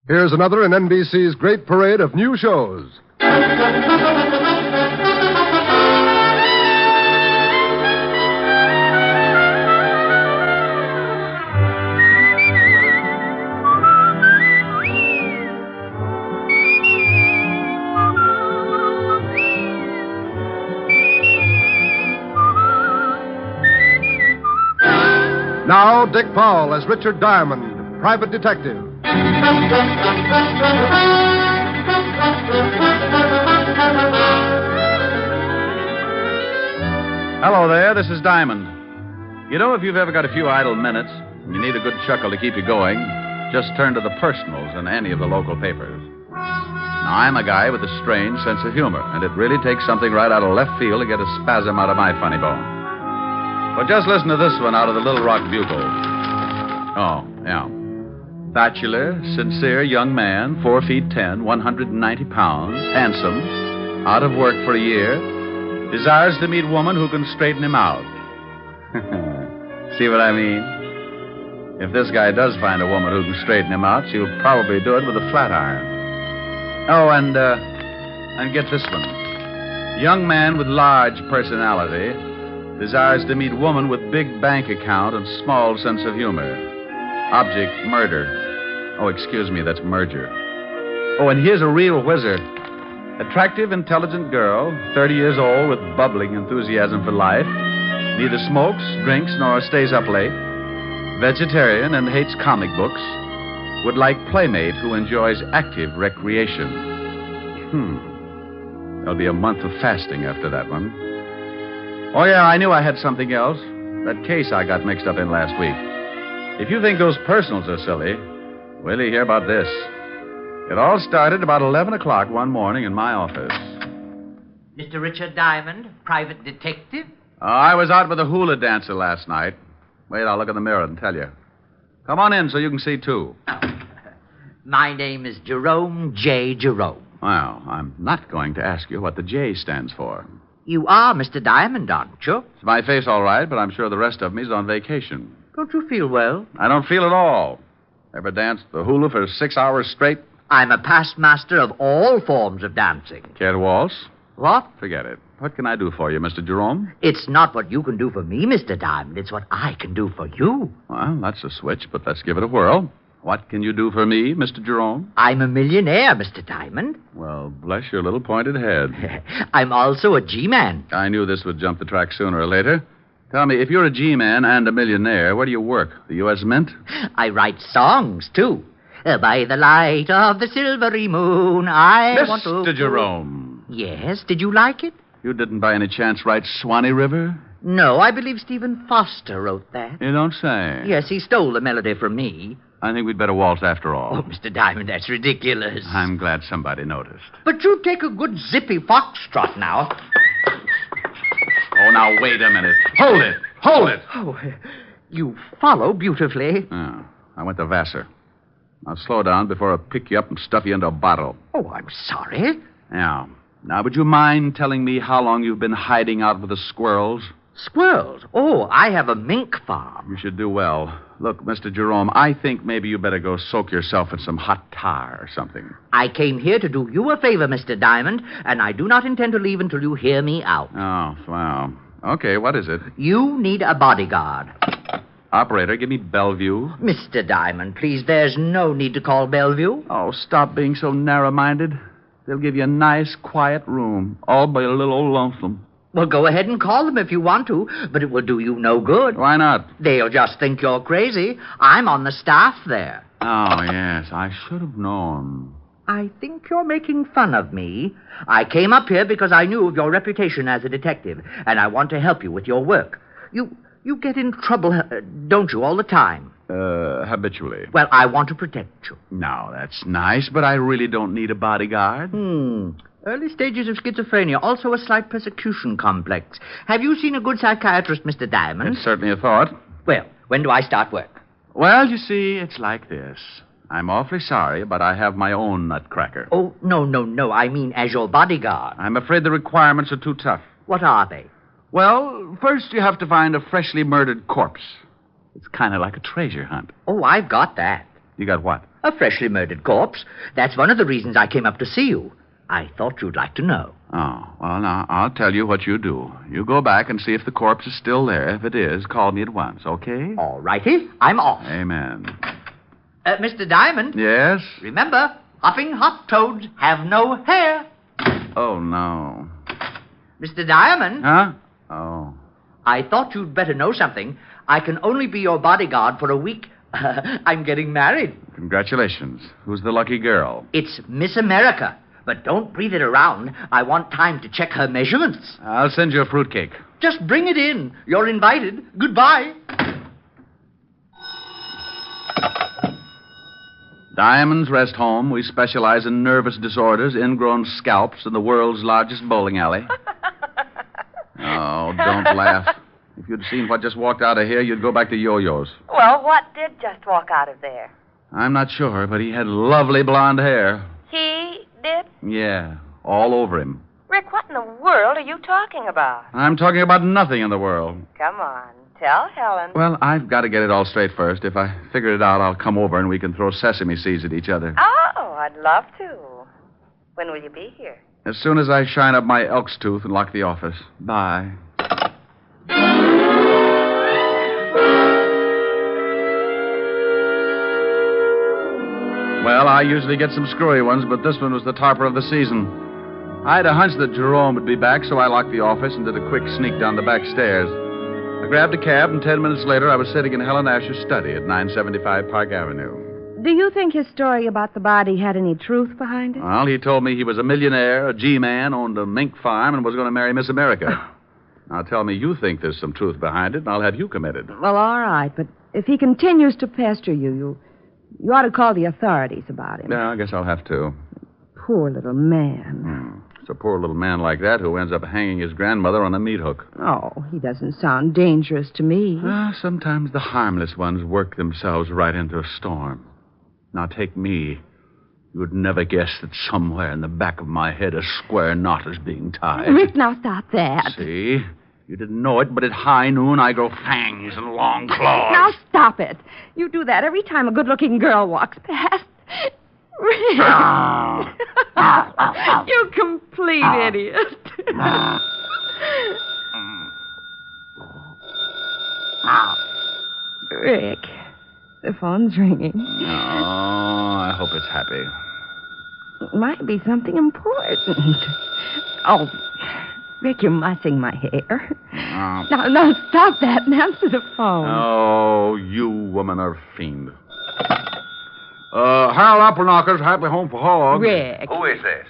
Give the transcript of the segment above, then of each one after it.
Here's another in NBC's great parade of new shows. Now, Dick Powell as Richard Diamond, private detective. Hello there, this is Diamond. You know, if you've ever got a few idle minutes and you need a good chuckle to keep you going, just turn to the personals in any of the local papers. Now, I'm a guy with a strange sense of humor, and it really takes something right out of left field to get a spasm out of my funny bone. But just listen to this one out of the Little Rock Bugle. Oh, yeah. Bachelor, sincere young man, 4 feet 10, 190 pounds, handsome, out of work for a year, desires to meet woman who can straighten him out. See what I mean? If this guy does find a woman who can straighten him out, she'll probably do it with a flat iron. Oh, and get this one. Young man with large personality desires to meet woman with big bank account and small sense of humor. Object, murder. Oh, excuse me, that's merger. Oh, and here's a real whizzer. Attractive, intelligent girl, 30 years old with bubbling enthusiasm for life. Neither smokes, drinks, nor stays up late. Vegetarian and hates comic books. Would like playmate who enjoys active recreation. There'll be a month of fasting after that one. Oh, yeah, I knew I had something else. That case I got mixed up in last week. If you think those personals are silly, wait till you hear about this. It all started about 11 o'clock one morning in my office. Mr. Richard Diamond, private detective? I was out with a hula dancer last night. Wait, I'll look in the mirror and tell you. Come on in so you can see, too. My name is Jerome J. Jerome. Well, I'm not going to ask you what the J stands for. You are Mr. Diamond, aren't you? It's my face, all right, but I'm sure the rest of me's on vacation. Don't you feel well? I don't feel at all. Ever danced the hula for 6 hours straight? I'm a past master of all forms of dancing. Care to waltz? What? Forget it. What can I do for you, Mr. Jerome? It's not what you can do for me, Mr. Diamond. It's what I can do for you. Well, that's a switch, but let's give it a whirl. What can you do for me, Mr. Jerome? I'm a millionaire, Mr. Diamond. Well, bless your little pointed head. I'm also a G-man. I knew this would jump the track sooner or later. Tell me, if you're a G-man and a millionaire, where do you work? The U.S. Mint? I write songs, too. By the light of the silvery moon, I want to... Mr. Jerome. Yes, did you like it? You didn't by any chance write Swanee River? No, I believe Stephen Foster wrote that. You don't say. Yes, he stole the melody from me. I think we'd better waltz after all. Oh, Mr. Diamond, that's ridiculous. I'm glad somebody noticed. But you take a good zippy foxtrot now. Oh, now, wait a minute. Hold it! Hold it! Oh, you follow beautifully. Oh, I went to Vassar. Now, slow down before I pick you up and stuff you into a bottle. Oh, I'm sorry. Yeah. Now, would you mind telling me how long you've been hiding out with the squirrels? Squirrels? Oh, I have a mink farm. You should do well. Look, Mr. Jerome, I think maybe you better go soak yourself in some hot tar or something. I came here to do you a favor, Mr. Diamond, and I do not intend to leave until you hear me out. Oh, wow. Okay, what is it? You need a bodyguard. Operator, give me Bellevue. Mr. Diamond, please, there's no need to call Bellevue. Oh, stop being so narrow-minded. They'll give you a nice, quiet room, all by a little old lonesome. Well, go ahead and call them if you want to, but it will do you no good. Why not? They'll just think you're crazy. I'm on the staff there. Oh, yes, I should have known. I think you're making fun of me. I came up here because I knew of your reputation as a detective, and I want to help you with your work. You get in trouble, don't you, all the time? Habitually. Well, I want to protect you. Now, that's nice, but I really don't need a bodyguard. Early stages of schizophrenia, also a slight persecution complex. Have you seen a good psychiatrist, Mr. Diamond? It's certainly a thought. Well, when do I start work? Well, you see, it's like this. I'm awfully sorry, but I have my own nutcracker. Oh, no. I mean as your bodyguard. I'm afraid the requirements are too tough. What are they? Well, first you have to find a freshly murdered corpse. It's kind of like a treasure hunt. Oh, I've got that. You got what? A freshly murdered corpse. That's one of the reasons I came up to see you. I thought you'd like to know. Oh, well, now, I'll tell you what you do. You go back and see if the corpse is still there. If it is, call me at once, okay? All righty. I'm off. Amen. Mr. Diamond. Yes? Remember, hopping hop toads have no hair. Oh, no. Mr. Diamond. Huh? Oh. I thought you'd better know something. I can only be your bodyguard for a week. I'm getting married. Congratulations. Who's the lucky girl? It's Miss America. But don't breathe it around. I want time to check her measurements. I'll send you a fruitcake. Just bring it in. You're invited. Goodbye. Diamond's Rest Home. We specialize in nervous disorders, ingrown scalps, and the world's largest bowling alley. Oh, don't laugh. If you'd seen what just walked out of here, you'd go back to yo-yos. Well, what did just walk out of there? I'm not sure, but he had lovely blonde hair. He did? Yeah, all over him. Rick, what in the world are you talking about? I'm talking about nothing in the world. Come on, tell Helen. Well, I've got to get it all straight first. If I figure it out, I'll come over and we can throw sesame seeds at each other. Oh, I'd love to. When will you be here? As soon as I shine up my elk's tooth and lock the office. Bye. Well, I usually get some screwy ones, but this one was the topper of the season. I had a hunch that Jerome would be back, so I locked the office and did a quick sneak down the back stairs. I grabbed a cab, and 10 minutes later, I was sitting in Helen Asher's study at 975 Park Avenue. Do you think his story about the body had any truth behind it? Well, he told me he was a millionaire, a G-man, owned a mink farm, and was going to marry Miss America. Now, tell me you think there's some truth behind it, and I'll have you committed. Well, all right, but if he continues to pester you ought to call the authorities about him. Yeah, I guess I'll have to. Poor little man. It's a poor little man like that who ends up hanging his grandmother on a meat hook. Oh, he doesn't sound dangerous to me. Sometimes the harmless ones work themselves right into a storm. Now, take me. You would never guess that somewhere in the back of my head a square knot is being tied. Rick, now stop that. See? You didn't know it, but at high noon I grow fangs and long claws. Now stop it. You do that every time a good-looking girl walks past. Rick. You complete idiot. Rick, the phone's ringing. Oh, I hope it's happy. It might be something important. Oh, Rick, you're mussing my hair. Now, stop that and answer the phone. Oh, you woman are a fiend. Harold Appleknocker's Happy Home for Hogs. Rick. Who is this?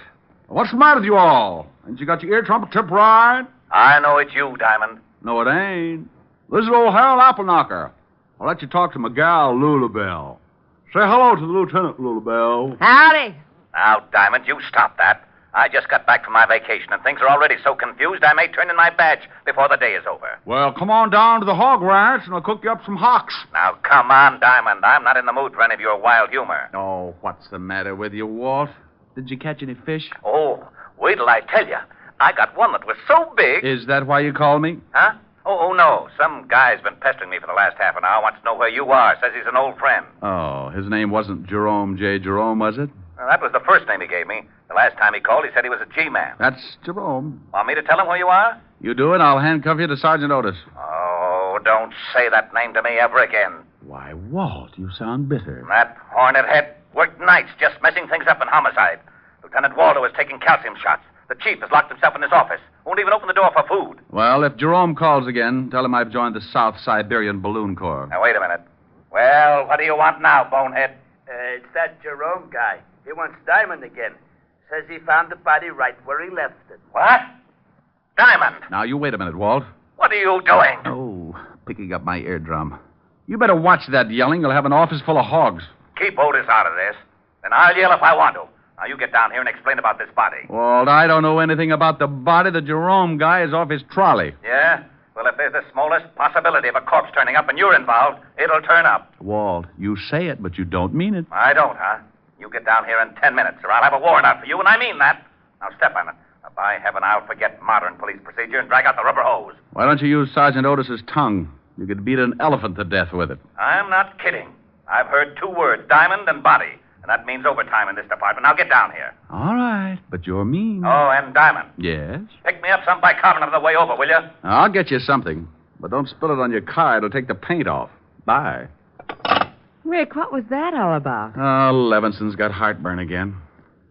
What's the matter with you all? Ain't you got your ear trumpet tip right? I know it's you, Diamond. No, it ain't. This is old Harold Appleknocker. I'll let you talk to my gal, Lulabelle. Say hello to the Lieutenant, Lulabelle. Howdy. Now, Diamond, you stop that. I just got back from my vacation, and things are already so confused I may turn in my badge before the day is over. Well, come on down to the hog ranch, and I'll cook you up some hocks. Now, come on, Diamond. I'm not in the mood for any of your wild humor. Oh, what's the matter with you, Walt? Did you catch any fish? Oh, wait till I tell you. I got one that was so big. Is that why you called me? Huh? Oh, no. Some guy's been pestering me for the last half an hour. Wants to know where you are. Says he's an old friend. Oh, his name wasn't Jerome J. Jerome, was it? Well, that was the first name he gave me. The last time he called, he said he was a G-man. That's Jerome. Want me to tell him where you are? You do it, I'll handcuff you to Sergeant Otis. Oh, don't say that name to me ever again. Why, Walt, you sound bitter. That hornet head worked nights just messing things up in homicide. Lieutenant Waldo is taking calcium shots. The chief has locked himself in his office. Won't even open the door for food. Well, if Jerome calls again, tell him I've joined the South Siberian Balloon Corps. Now, wait a minute. Well, what do you want now, bonehead? It's that Jerome guy. He wants Diamond again. Says he found the body right where he left it. What? Diamond! Now, you wait a minute, Walt. What are you doing? Oh, picking up my eardrum. You better watch that yelling. You'll have an office full of hogs. Keep Otis out of this. Then I'll yell if I want to. Now, you get down here and explain about this body. Walt, I don't know anything about the body. The Jerome guy is off his trolley. Yeah? Well, if there's the smallest possibility of a corpse turning up and you're involved, it'll turn up. Walt, you say it, but you don't mean it. I don't, huh? You get down here in 10 minutes, or I'll have a warrant out for you, and I mean that. Now, step on it. Now, by heaven, I'll forget modern police procedure and drag out the rubber hose. Why don't you use Sergeant Otis's tongue? You could beat an elephant to death with it. I'm not kidding. I've heard 2 words, diamond and body. And that means overtime in this department. Now get down here. All right, but you're mean. Oh, and Diamond. Yes? Pick me up some bicarbonate on the way over, will you? I'll get you something. But don't spill it on your car. It'll take the paint off. Bye. Rick, what was that all about? Oh, Levinson's got heartburn again.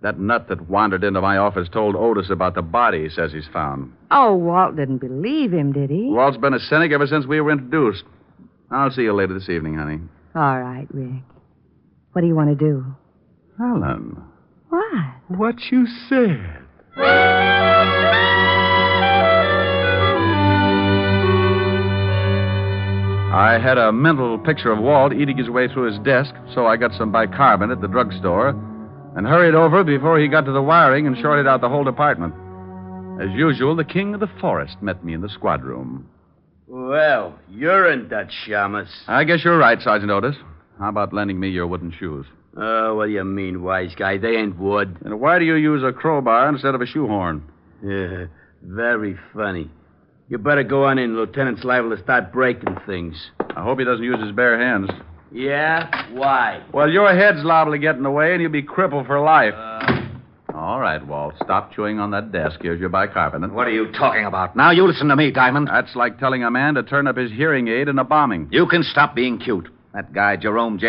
That nut that wandered into my office told Otis about the body he says he's found. Oh, Walt didn't believe him, did he? Walt's been a cynic ever since we were introduced. I'll see you later this evening, honey. All right, Rick. What do you want to do? Helen. What? What you said. I had a mental picture of Walt eating his way through his desk, so I got some bicarbonate at the drugstore and hurried over before he got to the wiring and shorted out the whole department. As usual, the king of the forest met me in the squad room. Well, you're in Dutch, Shamus. I guess you're right, Sergeant Otis. How about lending me your wooden shoes? Oh, what do you mean, wise guy? They ain't wood. And why do you use a crowbar instead of a shoehorn? Yeah, very funny. You better go on in. Lieutenant's liable to start breaking things. I hope he doesn't use his bare hands. Yeah? Why? Well, your head's liable to get in the way, and you'll be crippled for life. All right, Walt. Stop chewing on that desk. Here's your bicarbonate. What are you talking about? Now you listen to me, Diamond. That's like telling a man to turn up his hearing aid in a bombing. You can stop being cute. That guy, Jerome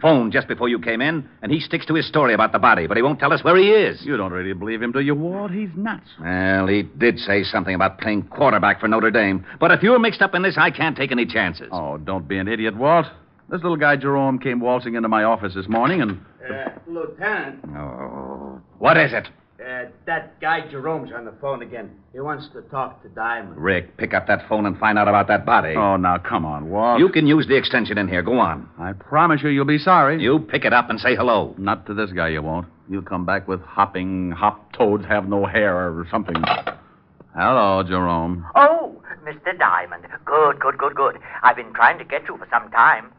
phoned just before you came in, and he sticks to his story about the body, but he won't tell us where he is. You don't really believe him, do you, Walt? He's nuts. Well, he did say something about playing quarterback for Notre Dame. But if you're mixed up in this, I can't take any chances. Oh, don't be an idiot, Walt. This little guy, Jerome, came waltzing into my office this morning and... Lieutenant. Oh, what is it? That guy Jerome's on the phone again. He wants to talk to Diamond. Rick, pick up that phone and find out about that body. Oh, now, come on, Walt. You can use the extension in here. Go on. I promise you'll be sorry. You pick it up and say hello. Not to this guy, you won't. You'll come back with hopping, hop toads have no hair or something. Hello, Jerome. Oh, Mr. Diamond. Good. I've been trying to get you for some time.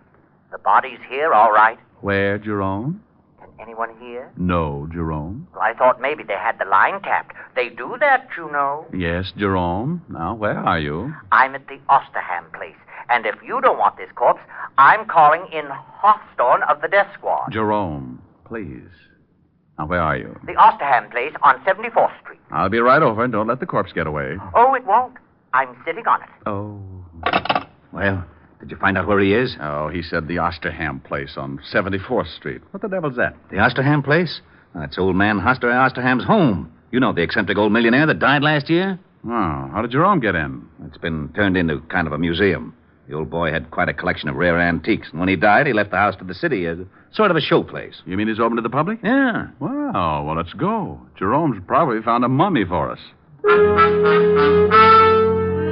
The body's here, all right. Where, Jerome? Can anyone hear? No, Jerome. Well, I thought maybe they had the line tapped. They do that, you know. Yes, Jerome. Now, where are you? I'm at the Osterham place. And if you don't want this corpse, I'm calling in Hawthorne of the death squad. Jerome, please. Now, where are you? The Osterham place on 74th Street. I'll be right over, and don't let the corpse get away. Oh, it won't. I'm sitting on it. Oh. Well, did you find out where he is? Oh, he said the Osterham place on 74th Street. What the devil's that? The Osterham place? That's old man Osterham's home. You know, the eccentric old millionaire that died last year? Oh, how did Jerome get in? It's been turned into kind of a museum. The old boy had quite a collection of rare antiques, and when he died, he left the house to the city as sort of a showplace. You mean he's open to the public? Yeah. Well, let's go. Jerome's probably found a mummy for us.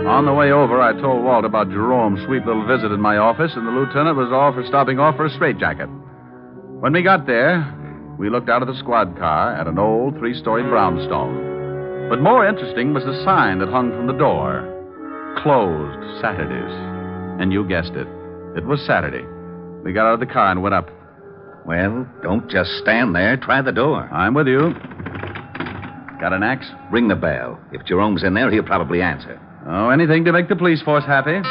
On the way over, I told Walt about Jerome's sweet little visit in my office, and the lieutenant was all for stopping off for a straitjacket. When we got there, we looked out of the squad car at an old 3-story brownstone. But more interesting was the sign that hung from the door. Closed Saturdays. And you guessed it. It was Saturday. We got out of the car and went up. Well, don't just stand there. Try the door. I'm with you. Got an axe? Ring the bell. If Jerome's in there, he'll probably answer. Oh, anything to make the police force happy.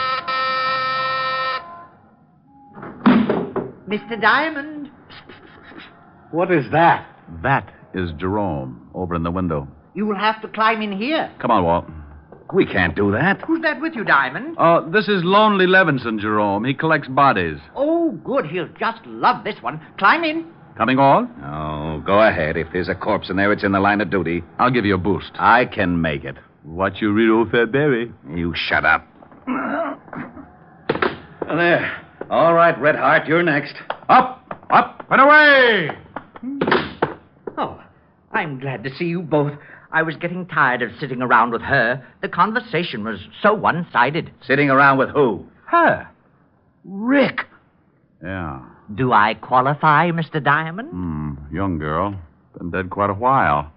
Mr. Diamond. What is that? That is Jerome over in the window. You will have to climb in here. Come on, Walt. We can't do that. Who's that with you, Diamond? Oh, this is Lonely Levinson, Jerome. He collects bodies. Oh, good. He'll just love this one. Climb in. Coming on? Oh, go ahead. If there's a corpse in there, it's in the line of duty. I'll give you a boost. I can make it. What you read, old Fairberry? You shut up. There. All right, Red Heart, you're next. Up, and away! Oh, I'm glad to see you both. I was getting tired of sitting around with her. The conversation was so one-sided. Sitting around with who? Her. Rick. Yeah. Do I qualify, Mr. Diamond? Young girl. Been dead quite a while.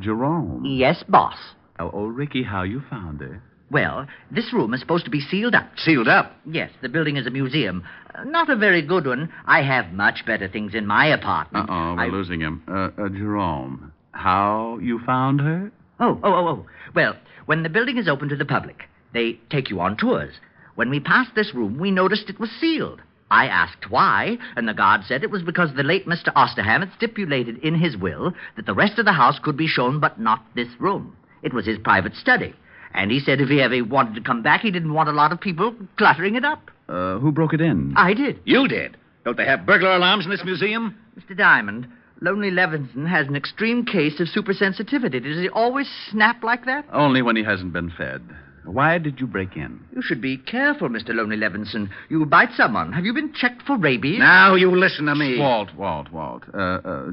Jerome. Yes, boss. Oh, Ricky, how you found her? Well, this room is supposed to be sealed up. Sealed up? Yes, the building is a museum. Not a very good one. I have much better things in my apartment. We're losing him. Jerome, how you found her? Oh. Well, when the building is open to the public, they take you on tours. When we passed this room, we noticed it was sealed. I asked why, and the guard said it was because the late Mr. Osterham had stipulated in his will that the rest of the house could be shown, but not this room. It was his private study. And he said if he ever wanted to come back, he didn't want a lot of people cluttering it up. Who broke it in? I did. You did. Don't they have burglar alarms in this museum? Mr. Diamond, Lonely Levinson has an extreme case of supersensitivity. Does he always snap like that? Only when he hasn't been fed. Why did you break in? You should be careful, Mr. Lonely Levinson. You'll bite someone. Have you been checked for rabies? Now you listen to me. Walt.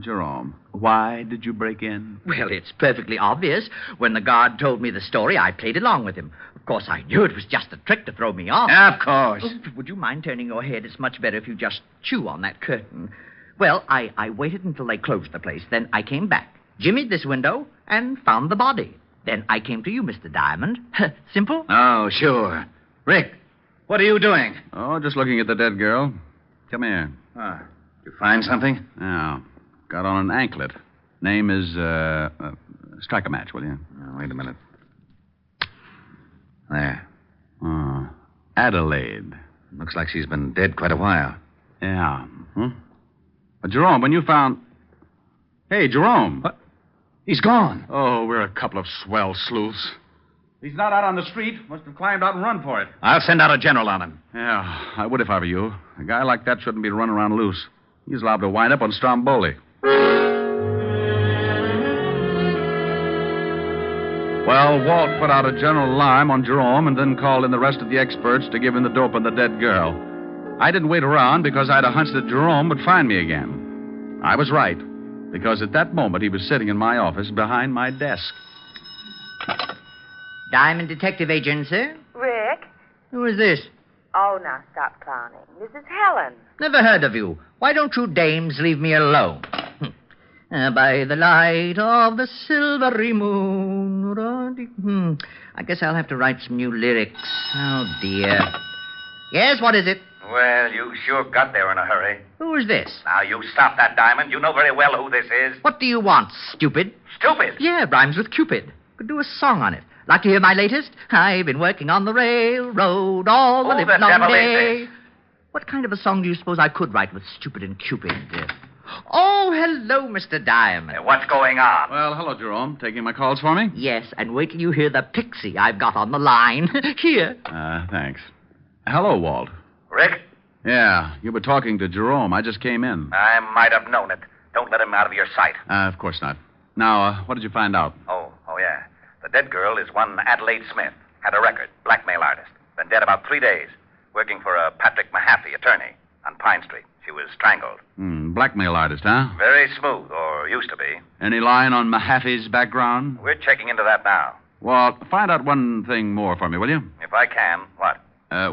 Jerome, why did you break in? Well, it's perfectly obvious. When the guard told me the story, I played along with him. Of course, I knew it was just a trick to throw me off. Of course. Oh, would you mind turning your head? It's much better if you just chew on that curtain. Well, I waited until they closed the place. Then I came back, jimmied this window, and found the body. Then I came to you, Mr. Diamond. Simple? Oh, sure. Rick, what are you doing? Oh, just looking at the dead girl. Come here. You find something? Yeah. Got on an anklet. Name is, strike a match, will you? Oh, wait a minute. There. Oh, Adelaide. Looks like she's been dead quite a while. Yeah. Jerome, when you found... Hey, Jerome. What? He's gone. Oh, we're a couple of swell sleuths. He's not out on the street. Must have climbed out and run for it. I'll send out a general on him. Yeah, I would if I were you. A guy like that shouldn't be running around loose. He's liable to wind up on Stromboli. Well, Walt put out a general alarm on Jerome and then called in the rest of the experts to give him the dope on the dead girl. I didn't wait around because I had a hunch that Jerome would find me again. I was right, because at that moment he was sitting in my office behind my desk. Diamond Detective Agency? Rick? Who is this? Oh, now stop clowning. This is Helen. Never heard of you. Why don't you dames leave me alone? By the light of the silvery moon. I guess I'll have to write some new lyrics. Oh, dear. Yes, what is it? Well, you sure got there in a hurry. Who is this? Now, you stop that, Diamond. You know very well who this is. What do you want, stupid? Stupid. Yeah, rhymes with Cupid. Could do a song on it. Like to hear my latest? I've been working on the railroad all the Who the livelong devil day. is this? What kind of a song do you suppose I could write with Stupid and Cupid? Oh, hello, Mr. Diamond. What's going on? Well, hello, Jerome. Taking my calls for me? Yes, and wait till you hear the pixie I've got on the line. Here. Thanks. Hello, Walt. Rick? Yeah, you were talking to Jerome. I just came in. I might have known it. Don't let him out of your sight. Of course not. Now, what did you find out? Oh, yeah. The dead girl is one Adelaide Smith. Had a record. Blackmail artist. Been dead about 3 days. Working for a Patrick Mahaffey, attorney, on Pine Street. She was strangled. Blackmail artist, huh? Very smooth, or used to be. Any line on Mahaffey's background? We're checking into that now. Well, find out one thing more for me, will you? If I can, what?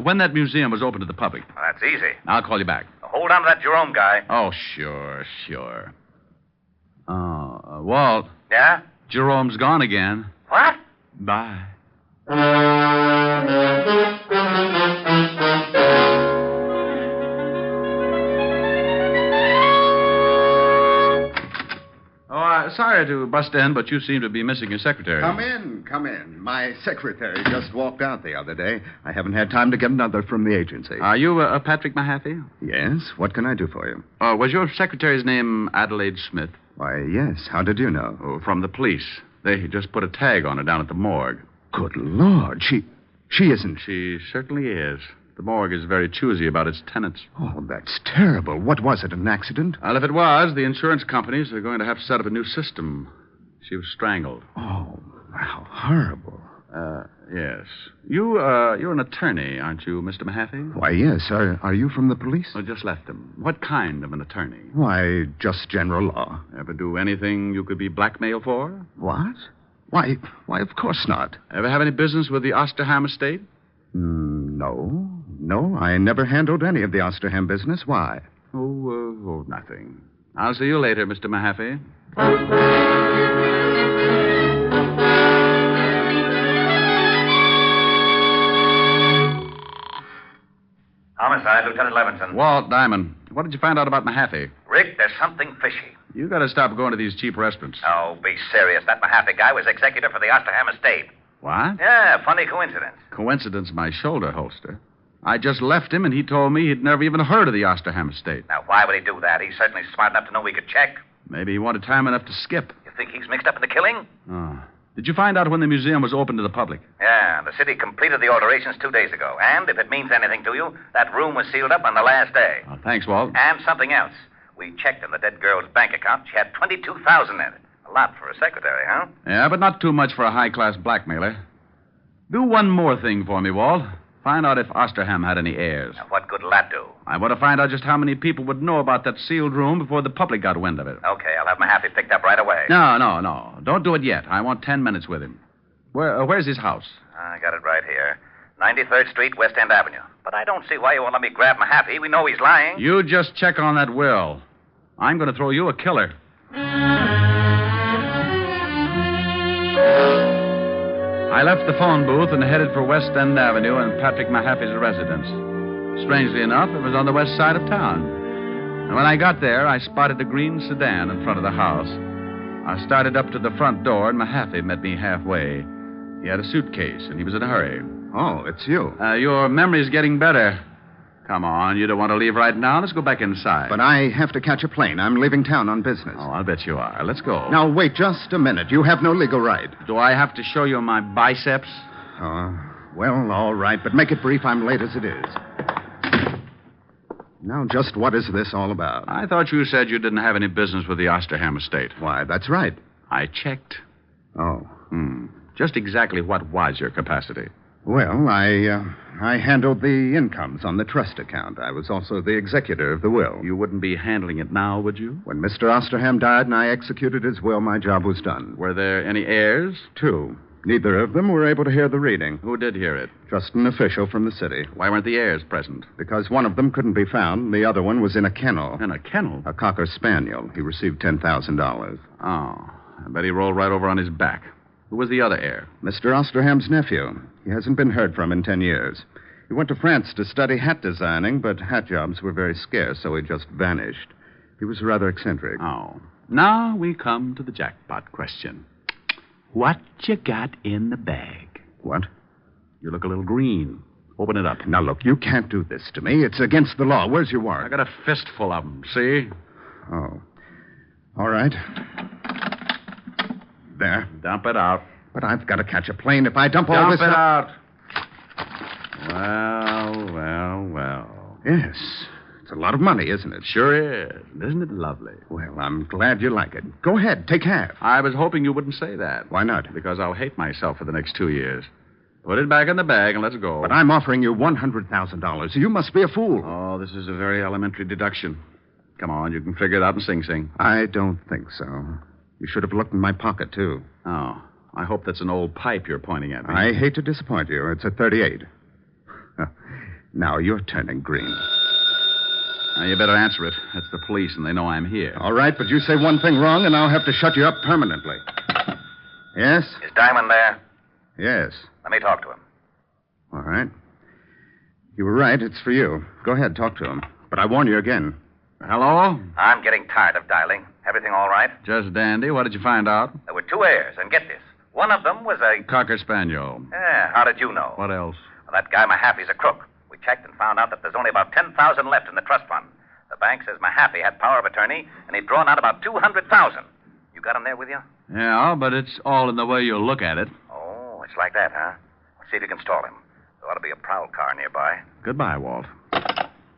When that museum was open to the public. Well, that's easy. I'll call you back. Hold on to that Jerome guy. Oh, sure. Walt. Yeah? Jerome's gone again. What? Bye. Sorry to bust in, but you seem to be missing your secretary. Come in. My secretary just walked out the other day. I haven't had time to get another from the agency. Are you Patrick Mahaffey? Yes. What can I do for you? Was your secretary's name Adelaide Smith? Why, yes. How did you know? Oh, from the police. They just put a tag on her down at the morgue. Good Lord. She isn't... She certainly is. The morgue is very choosy about its tenants. Oh, that's terrible. What was it, an accident? Well, if it was, the insurance companies are going to have to set up a new system. She was strangled. Oh, how horrible. Yes. You're an attorney, aren't you, Mr. Mahaffey? Why, yes. Are you from the police? I just left them. What kind of an attorney? Why, just general law. Ever do anything you could be blackmailed for? What? Why, of course not. Ever have any business with the Osterham estate? No, I never handled any of the Osterham business. Why? Oh, nothing. I'll see you later, Mr. Mahaffey. Homicide, Lieutenant Levinson. Walt Diamond. What did you find out about Mahaffey? Rick, there's something fishy. You got to stop going to these cheap restaurants. Oh, be serious. That Mahaffey guy was executor for the Osterham estate. What? Yeah, funny coincidence. Coincidence, my shoulder holster. I just left him, and he told me he'd never even heard of the Osterham estate. Now, why would he do that? He's certainly smart enough to know we could check. Maybe he wanted time enough to skip. You think he's mixed up in the killing? Oh. Did you find out when the museum was open to the public? Yeah, the city completed the alterations 2 days ago. And if it means anything to you, that room was sealed up on the last day. Oh, thanks, Walt. And something else. We checked in the dead girl's bank account. She had $22,000 in it. A lot for a secretary, huh? Yeah, but not too much for a high-class blackmailer. Do one more thing for me, Walt. Find out if Osterham had any heirs. Now, what good will that do? I want to find out just how many people would know about that sealed room before the public got wind of it. Okay, I'll have Mahaffey picked up right away. No. Don't do it yet. I want 10 minutes with him. Where's his house? I got it right here. 93rd Street, West End Avenue. But I don't see why you won't let me grab Mahaffey. We know he's lying. You just check on that will. I'm going to throw you a killer. I left the phone booth and headed for West End Avenue and Patrick Mahaffey's residence. Strangely enough, it was on the west side of town. And when I got there, I spotted a green sedan in front of the house. I started up to the front door, and Mahaffey met me halfway. He had a suitcase, and he was in a hurry. Oh, it's you. Your memory's getting better. Come on, you don't want to leave right now. Let's go back inside. But I have to catch a plane. I'm leaving town on business. Oh, I'll bet you are. Let's go. Now, wait just a minute. You have no legal right. Do I have to show you my biceps? Well, all right, but make it brief. I'm late as it is. Now, just what is this all about? I thought you said you didn't have any business with the Osterham estate. Why, that's right. I checked. Oh. Just exactly what was your capacity? Well, I handled the incomes on the trust account. I was also the executor of the will. You wouldn't be handling it now, would you? When Mr. Osterham died and I executed his will, my job was done. Were there any heirs? 2. Neither of them were able to hear the reading. Who did hear it? Just an official from the city. Why weren't the heirs present? Because one of them couldn't be found. The other one was in a kennel. In a kennel? A cocker spaniel. He received $10,000. Oh, I bet he rolled right over on his back. Who was the other heir? Mr. Osterham's nephew. He hasn't been heard from in 10 years. He went to France to study hat designing, but hat jobs were very scarce, so he just vanished. He was rather eccentric. Oh. Now we come to the jackpot question. What you got in the bag? What? You look a little green. Open it up. Now, look, you can't do this to me. It's against the law. Where's your warrant? I got a fistful of them, see? Oh. All right. There. Dump it out. But I've got to catch a plane. If I dump all this... Dump it out. Well. Yes. It's a lot of money, isn't it? Sure is. Isn't it lovely? Well, I'm glad you like it. Go ahead. Take half. I was hoping you wouldn't say that. Why not? Because I'll hate myself for the next 2 years. Put it back in the bag and let's go. But I'm offering you $100,000. You must be a fool. Oh, this is a very elementary deduction. Come on, you can figure it out in Sing Sing. I don't think so. You should have looked in my pocket, too. Oh, I hope that's an old pipe you're pointing at me. I hate to disappoint you. It's a 38. Now you're turning green. Now, you better answer it. That's the police, and they know I'm here. All right, but you say one thing wrong, and I'll have to shut you up permanently. Yes? Is Diamond there? Yes. Let me talk to him. All right. You were right. It's for you. Go ahead, talk to him. But I warn you again. Hello? I'm getting tired of dialing. Everything all right? Just dandy. What did you find out? There were 2 heirs, and get this. One of them was a... Cocker Spaniel. Yeah, how did you know? What else? Well, that guy Mahaffey's a crook. We checked and found out that there's only about $10,000 left in the trust fund. The bank says Mahaffey had power of attorney, and he'd drawn out about $200,000. You got him there with you? Yeah, but it's all in the way you look at it. Oh, it's like that, huh? Let's see if you can stall him. There ought to be a prowl car nearby. Goodbye, Walt.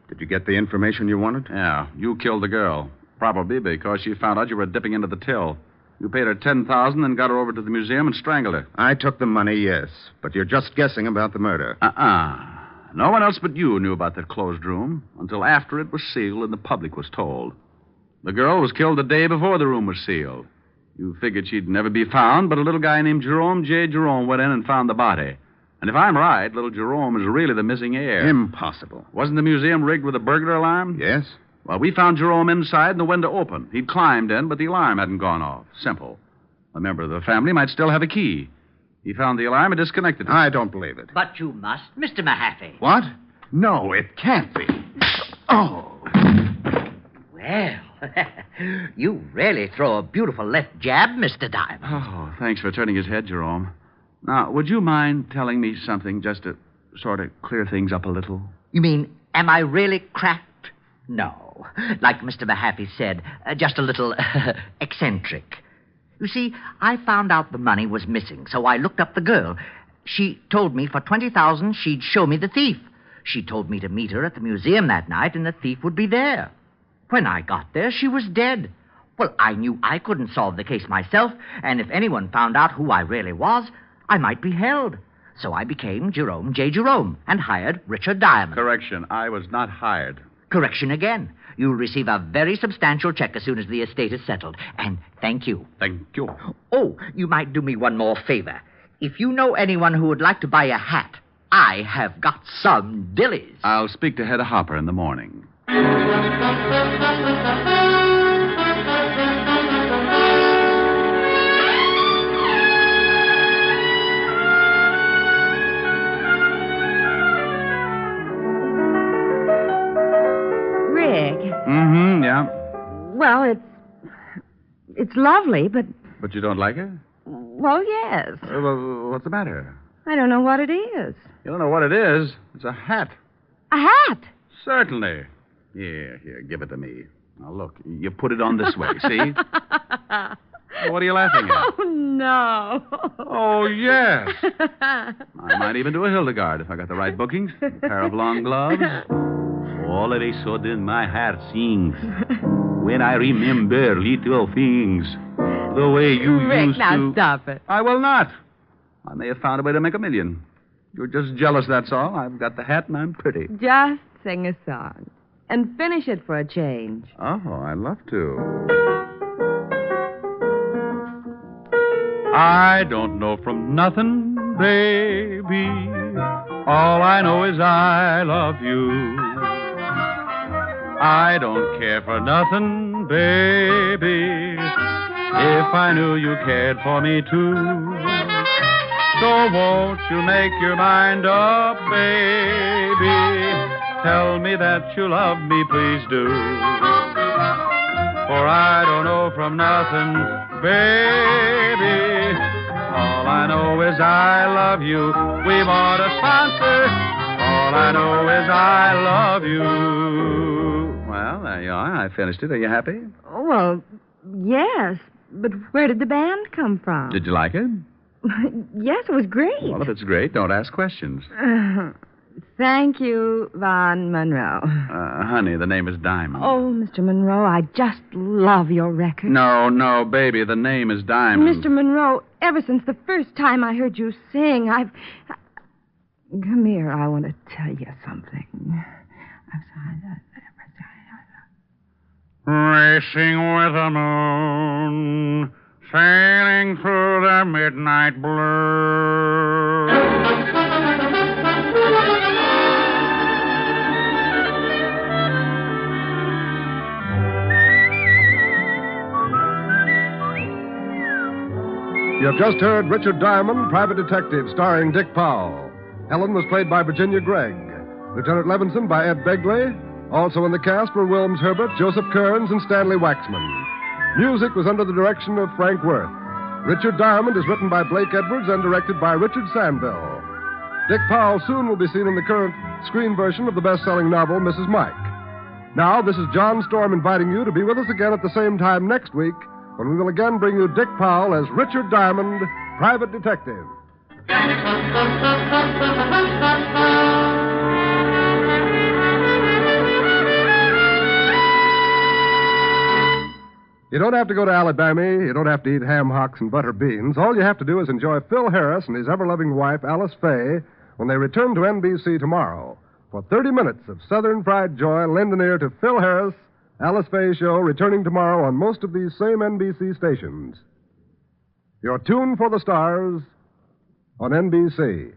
Did you get the information you wanted? Yeah, you killed the girl. Probably because she found out you were dipping into the till. You paid her $10,000 and got her over to the museum and strangled her. I took the money, yes. But you're just guessing about the murder. No one else but you knew about that closed room until after it was sealed and the public was told. The girl was killed the day before the room was sealed. You figured she'd never be found, but a little guy named Jerome, Jerome, went in and found the body. And if I'm right, little Jerome is really the missing heir. Impossible. Wasn't the museum rigged with a burglar alarm? Yes. Well, we found Jerome inside and the window open. He'd climbed in, but the alarm hadn't gone off. Simple. A member of the family might still have a key. He found the alarm and disconnected it. I don't believe it. But you must, Mr. Mahaffey. What? No, it can't be. Oh. Well, you really throw a beautiful left jab, Mr. Diamond. Oh, thanks for turning his head, Jerome. Now, would you mind telling me something just to sort of clear things up a little? You mean, am I really cracked? No. Like Mr. Mahaffey said, just a little eccentric. You see, I found out the money was missing, so I looked up the girl. She told me for $20,000 she'd show me the thief. She told me to meet her at the museum that night and the thief would be there. When I got there, she was dead. Well, I knew I couldn't solve the case myself, and if anyone found out who I really was, I might be held. So I became Jerome J. Jerome and hired Richard Diamond. Correction, I was not hired. Correction again. You'll receive a very substantial check as soon as the estate is settled. And thank you. Thank you. Oh, you might do me one more favor. If you know anyone who would like to buy a hat, I have got some dillies. I'll speak to Hedda Hopper in the morning. Rick. Mm-hmm, yeah. Well, it's lovely, but... But you don't like it? Well, yes. Well, what's the matter? I don't know what it is. You don't know what it is? It's a hat. A hat? Certainly. Here, give it to me. Now, look, you put it on this way, see? What are you laughing at? Oh, no. Oh, yes. I might even do a Hildegard if I got the right bookings. A pair of long gloves. All of a sudden, my heart sings when I remember little things. The way you Rick, used now to... stop it. I will not. I may have found a way to make $1 million. You're just jealous, that's all. I've got the hat and I'm pretty. Just sing a song. And finish it for a change. Oh, I'd love to. I don't know from nothing, baby. All I know is I love you. I don't care for nothing, baby, if I knew you cared for me too. So won't you make your mind up, baby? Tell me that you love me, please do. For I don't know from nothing, baby. All I know is I love you. We want a sponsor. All I know is I love you. Well, there you are. I finished it. Are you happy? Oh, well, yes. But where did the band come from? Did you like it? Yes, it was great. Well, if it's great, don't ask questions. Thank you, Von Monroe. Honey, the name is Diamond. Oh, Mr. Monroe, I just love your record. No, baby, the name is Diamond. Mr. Monroe, ever since the first time I heard you sing, Come here, I want to tell you something. Racing with the moon, sailing through the midnight blue. You have just heard Richard Diamond, Private Detective, starring Dick Powell. Helen was played by Virginia Gregg. Lieutenant Levinson by Ed Begley. Also in the cast were Wilms Herbert, Joseph Kearns, and Stanley Waxman. Music was under the direction of Frank Worth. Richard Diamond is written by Blake Edwards and directed by Richard Sandville. Dick Powell soon will be seen in the current screen version of the best-selling novel, Mrs. Mike. Now, this is John Storm inviting you to be with us again at the same time next week, when we will again bring you Dick Powell as Richard Diamond, Private Detective. You don't have to go to Alabama. You don't have to eat ham hocks and butter beans. All you have to do is enjoy Phil Harris and his ever-loving wife, Alice Faye, when they return to NBC tomorrow. For 30 minutes of Southern Fried Joy, lend an ear to Phil Harris, Alice Faye Show, returning tomorrow on most of these same NBC stations. Your tune for the stars on NBC.